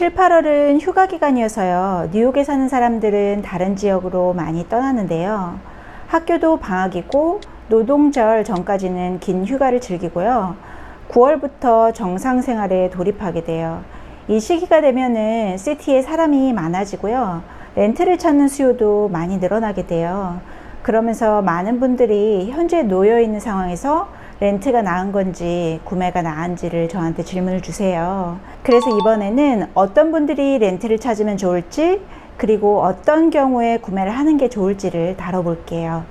7, 8월은 휴가 기간이어서요. 뉴욕에 사는 사람들은 다른 지역으로 많이 떠나는데요. 학교도 방학이고 노동절 전까지는 긴 휴가를 즐기고요. 9월부터 정상 생활에 돌입하게 돼요. 이 시기가 되면은 시티에 사람이 많아지고요. 렌트를 찾는 수요도 많이 늘어나게 돼요. 그러면서 많은 분들이 현재 놓여 있는 상황에서 렌트가 나은 건지 구매가 나은지를 저한테 질문을 주세요. 그래서 이번에는 어떤 분들이 렌트를 찾으면 좋을지, 그리고 어떤 경우에 구매를 하는 게 좋을지를 다뤄볼게요.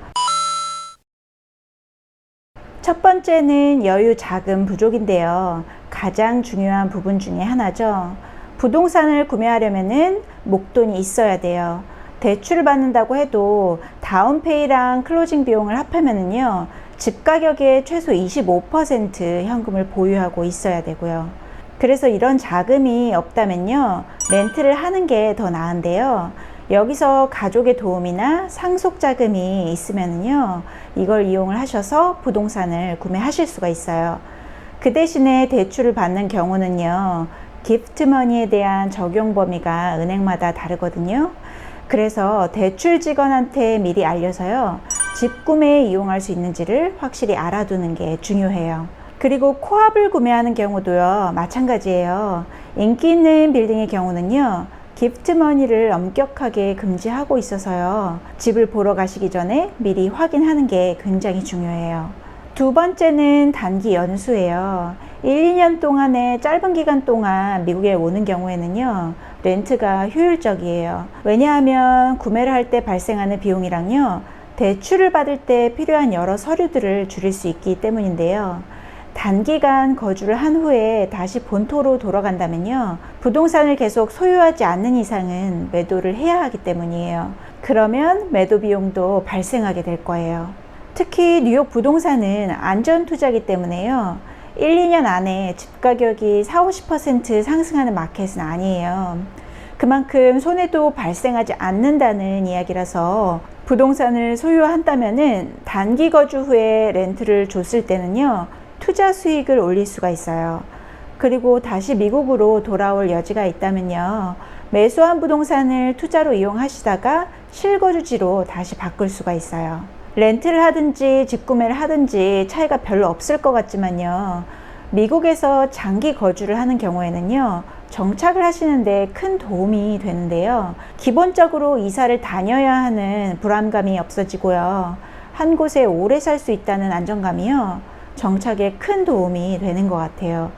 첫 번째는 여유 자금 부족인데요. 가장 중요한 부분 중에 하나죠. 부동산을 구매하려면은 목돈이 있어야 돼요. 대출을 받는다고 해도 다운페이랑 클로징 비용을 합하면은요, 집 가격의 최소 25% 현금을 보유하고 있어야 되고요. 그래서 이런 자금이 없다면요, 렌트를 하는 게 더 나은데요. 여기서 가족의 도움이나 상속 자금이 있으면요, 이걸 이용을 하셔서 부동산을 구매하실 수가 있어요. 그 대신에 대출을 받는 경우는요, 기프트머니에 대한 적용 범위가 은행마다 다르거든요. 그래서 대출 직원한테 미리 알려서요, 집 구매에 이용할 수 있는지를 확실히 알아두는 게 중요해요. 그리고 코압을 구매하는 경우도요, 마찬가지예요. 인기 있는 빌딩의 경우는요, 기프트머니를 엄격하게 금지하고 있어서요, 집을 보러 가시기 전에 미리 확인하는 게 굉장히 중요해요. 두 번째는 단기 연수예요. 1, 2년 동안의 짧은 기간 동안 미국에 오는 경우에는요, 렌트가 효율적이에요. 왜냐하면 구매를 할 때 발생하는 비용이랑요, 대출을 받을 때 필요한 여러 서류들을 줄일 수 있기 때문인데요. 단기간 거주를 한 후에 다시 본토로 돌아간다면요, 부동산을 계속 소유하지 않는 이상은 매도를 해야 하기 때문이에요. 그러면 매도 비용도 발생하게 될 거예요. 특히 뉴욕 부동산은 안전 투자이기 때문에요, 1, 2년 안에 집 가격이 40, 50% 상승하는 마켓은 아니에요. 그만큼 손해도 발생하지 않는다는 이야기라서 부동산을 소유한다면은 단기 거주 후에 렌트를 줬을 때는요, 투자 수익을 올릴 수가 있어요. 그리고 다시 미국으로 돌아올 여지가 있다면요, 매수한 부동산을 투자로 이용하시다가 실거주지로 다시 바꿀 수가 있어요. 렌트를 하든지 집 구매를 하든지 차이가 별로 없을 것 같지만요, 미국에서 장기 거주를 하는 경우에는요, 정착을 하시는데 큰 도움이 되는데요. 기본적으로 이사를 다녀야 하는 불안감이 없어지고요, 한 곳에 오래 살 수 있다는 안정감이요, 정착에 큰 도움이 되는 것 같아요.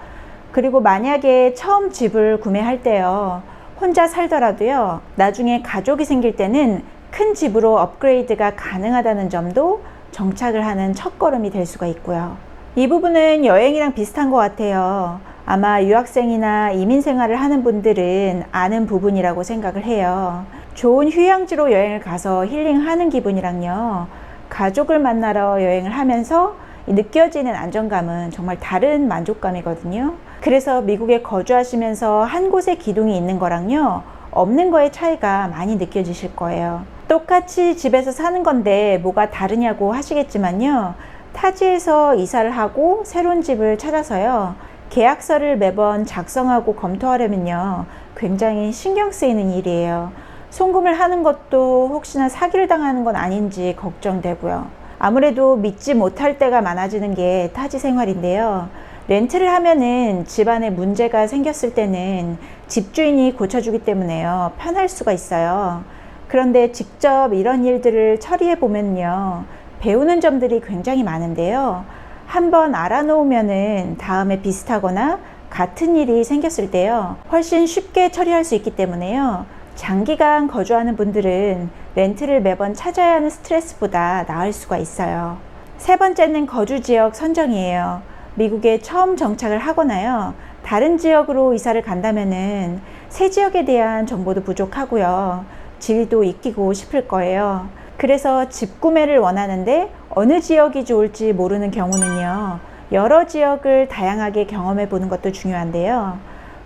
그리고 만약에 처음 집을 구매할 때요, 혼자 살더라도요, 나중에 가족이 생길 때는 큰 집으로 업그레이드가 가능하다는 점도 정착을 하는 첫걸음이 될 수가 있고요. 이 부분은 여행이랑 비슷한 것 같아요. 아마 유학생이나 이민 생활을 하는 분들은 아는 부분이라고 생각을 해요. 좋은 휴양지로 여행을 가서 힐링하는 기분이랑요, 가족을 만나러 여행을 하면서 느껴지는 안정감은 정말 다른 만족감이거든요. 그래서 미국에 거주하시면서 한 곳에 기둥이 있는 거랑요, 없는 거의 차이가 많이 느껴지실 거예요. 똑같이 집에서 사는 건데 뭐가 다르냐고 하시겠지만요, 타지에서 이사를 하고 새로운 집을 찾아서요, 계약서를 매번 작성하고 검토하려면요, 굉장히 신경 쓰이는 일이에요. 송금을 하는 것도 혹시나 사기를 당하는 건 아닌지 걱정되고요. 아무래도 믿지 못할 때가 많아지는 게 타지 생활인데요. 렌트를 하면은 집안에 문제가 생겼을 때는 집주인이 고쳐주기 때문에요, 편할 수가 있어요. 그런데 직접 이런 일들을 처리해 보면요, 배우는 점들이 굉장히 많은데요. 한번 알아놓으면은 다음에 비슷하거나 같은 일이 생겼을 때요, 훨씬 쉽게 처리할 수 있기 때문에요, 장기간 거주하는 분들은 렌트를 매번 찾아야 하는 스트레스보다 나을 수가 있어요. 세 번째는 거주 지역 선정이에요. 미국에 처음 정착을 하거나요, 다른 지역으로 이사를 간다면은 새 지역에 대한 정보도 부족하고요, 질도 익히고 싶을 거예요. 그래서 집 구매를 원하는데 어느 지역이 좋을지 모르는 경우는요, 여러 지역을 다양하게 경험해 보는 것도 중요한데요.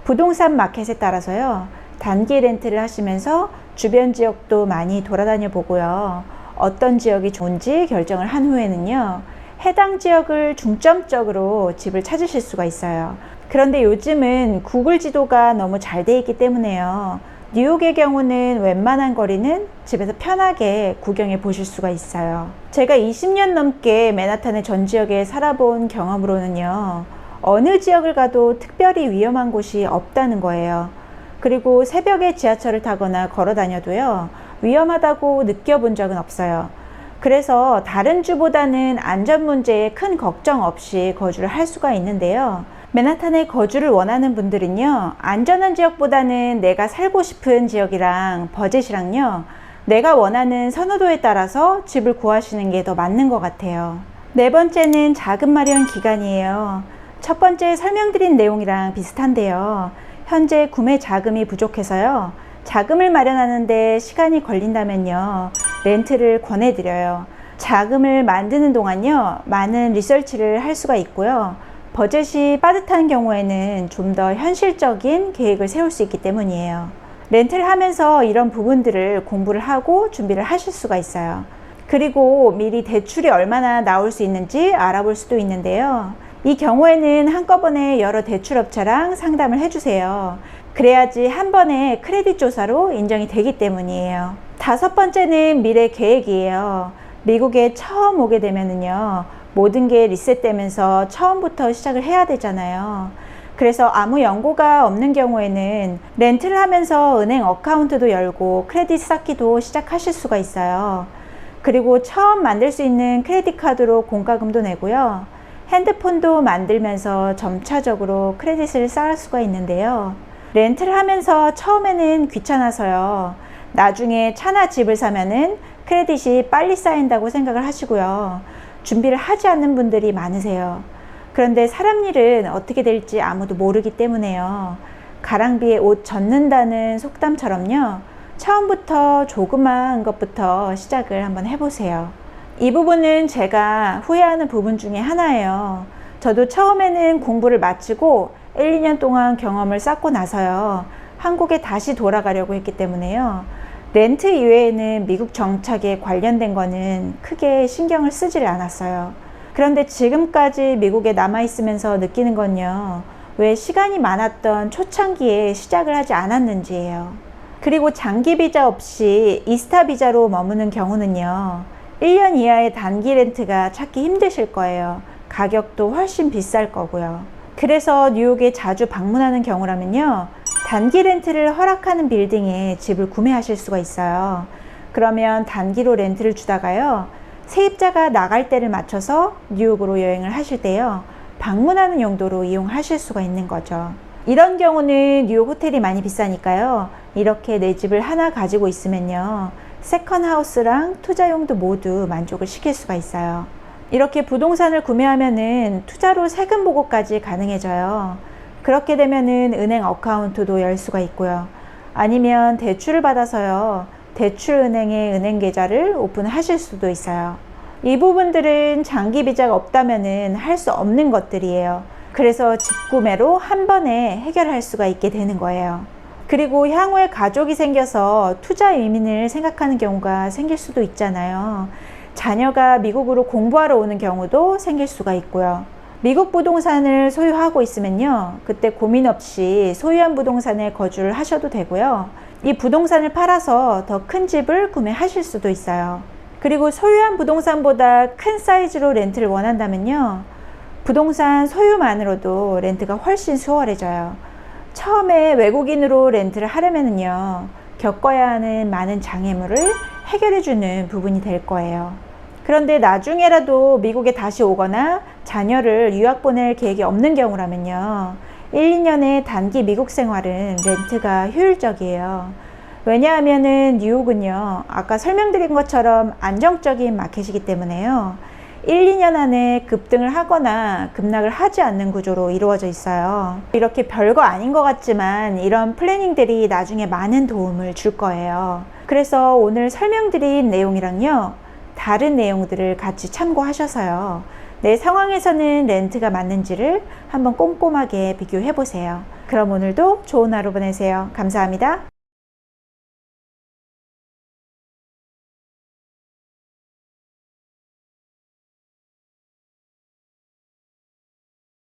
부동산 마켓에 따라서요, 단기 렌트를 하시면서 주변 지역도 많이 돌아다녀 보고요, 어떤 지역이 좋은지 결정을 한 후에는요, 해당 지역을 중점적으로 집을 찾으실 수가 있어요. 그런데 요즘은 구글 지도가 너무 잘 돼 있기 때문에요. 뉴욕의 경우는 웬만한 거리는 집에서 편하게 구경해 보실 수가 있어요. 제가 20년 넘게 맨하탄의 전 지역에 살아본 경험으로는요, 어느 지역을 가도 특별히 위험한 곳이 없다는 거예요. 그리고 새벽에 지하철을 타거나 걸어 다녀도요, 위험하다고 느껴본 적은 없어요. 그래서 다른 주보다는 안전 문제에 큰 걱정 없이 거주를 할 수가 있는데요. 맨하탄에 거주를 원하는 분들은요, 안전한 지역보다는 내가 살고 싶은 지역이랑 버젯이랑요, 내가 원하는 선호도에 따라서 집을 구하시는 게 더 맞는 것 같아요. 네 번째는 자금 마련 기간이에요. 첫 번째 설명드린 내용이랑 비슷한데요. 현재 구매 자금이 부족해서요, 자금을 마련하는데 시간이 걸린다면요, 렌트를 권해드려요. 자금을 만드는 동안요, 많은 리서치를 할 수가 있고요. 버젯이 빠듯한 경우에는 좀 더 현실적인 계획을 세울 수 있기 때문이에요. 렌트를 하면서 이런 부분들을 공부를 하고 준비를 하실 수가 있어요. 그리고 미리 대출이 얼마나 나올 수 있는지 알아볼 수도 있는데요. 이 경우에는 한꺼번에 여러 대출업체랑 상담을 해주세요. 그래야지 한 번에 크레딧 조사로 인정이 되기 때문이에요. 다섯 번째는 미래 계획이에요. 미국에 처음 오게 되면은요, 모든 게 리셋되면서 처음부터 시작을 해야 되잖아요. 그래서 아무 연고가 없는 경우에는 렌트를 하면서 은행 어카운트도 열고 크레딧 쌓기도 시작하실 수가 있어요. 그리고 처음 만들 수 있는 크레딧 카드로 공과금도 내고요. 핸드폰도 만들면서 점차적으로 크레딧을 쌓을 수가 있는데요. 렌트를 하면서 처음에는 귀찮아서요, 나중에 차나 집을 사면은 크레딧이 빨리 쌓인다고 생각을 하시고요, 준비를 하지 않는 분들이 많으세요. 그런데 사람 일은 어떻게 될지 아무도 모르기 때문에요. 가랑비에 옷 젖는다는 속담처럼요, 처음부터 조그마한 것부터 시작을 한번 해보세요. 이 부분은 제가 후회하는 부분 중에 하나예요. 저도 처음에는 공부를 마치고 1, 2년 동안 경험을 쌓고 나서요, 한국에 다시 돌아가려고 했기 때문에요, 렌트 이외에는 미국 정착에 관련된 거는 크게 신경을 쓰지를 않았어요. 그런데 지금까지 미국에 남아있으면서 느끼는 건요, 왜 시간이 많았던 초창기에 시작을 하지 않았는지예요. 그리고 장기 비자 없이 이스타 비자로 머무는 경우는요, 1년 이하의 단기 렌트가 찾기 힘드실 거예요. 가격도 훨씬 비쌀 거고요. 그래서 뉴욕에 자주 방문하는 경우라면요, 단기 렌트를 허락하는 빌딩에 집을 구매하실 수가 있어요. 그러면 단기로 렌트를 주다가요, 세입자가 나갈 때를 맞춰서 뉴욕으로 여행을 하실 때요, 방문하는 용도로 이용하실 수가 있는 거죠. 이런 경우는 뉴욕 호텔이 많이 비싸니까요, 이렇게 내 집을 하나 가지고 있으면요, 세컨하우스랑 투자용도 모두 만족을 시킬 수가 있어요. 이렇게 부동산을 구매하면은 투자로 세금 보고까지 가능해져요. 그렇게 되면은 은행 어카운트도 열 수가 있고요. 아니면 대출을 받아서요, 대출은행의 은행 계좌를 오픈하실 수도 있어요. 이 부분들은 장기 비자가 없다면은 할 수 없는 것들이에요. 그래서 집 구매로 한 번에 해결할 수가 있게 되는 거예요. 그리고 향후에 가족이 생겨서 투자 이민을 생각하는 경우가 생길 수도 있잖아요. 자녀가 미국으로 공부하러 오는 경우도 생길 수가 있고요. 미국 부동산을 소유하고 있으면요, 그때 고민 없이 소유한 부동산에 거주를 하셔도 되고요. 이 부동산을 팔아서 더 큰 집을 구매하실 수도 있어요. 그리고 소유한 부동산보다 큰 사이즈로 렌트를 원한다면요, 부동산 소유만으로도 렌트가 훨씬 수월해져요. 처음에 외국인으로 렌트를 하려면요, 겪어야 하는 많은 장애물을 해결해주는 부분이 될 거예요. 그런데 나중에라도 미국에 다시 오거나 자녀를 유학 보낼 계획이 없는 경우라면요, 1, 2년의 단기 미국 생활은 렌트가 효율적이에요. 왜냐하면은 뉴욕은요, 아까 설명드린 것처럼 안정적인 마켓이기 때문에요, 1, 2년 안에 급등을 하거나 급락을 하지 않는 구조로 이루어져 있어요. 이렇게 별거 아닌 것 같지만 이런 플래닝들이 나중에 많은 도움을 줄 거예요. 그래서 오늘 설명드린 내용이랑요, 다른 내용들을 같이 참고하셔서요, 내 상황에서는 렌트가 맞는지를 한번 꼼꼼하게 비교해 보세요. 그럼 오늘도 좋은 하루 보내세요. 감사합니다.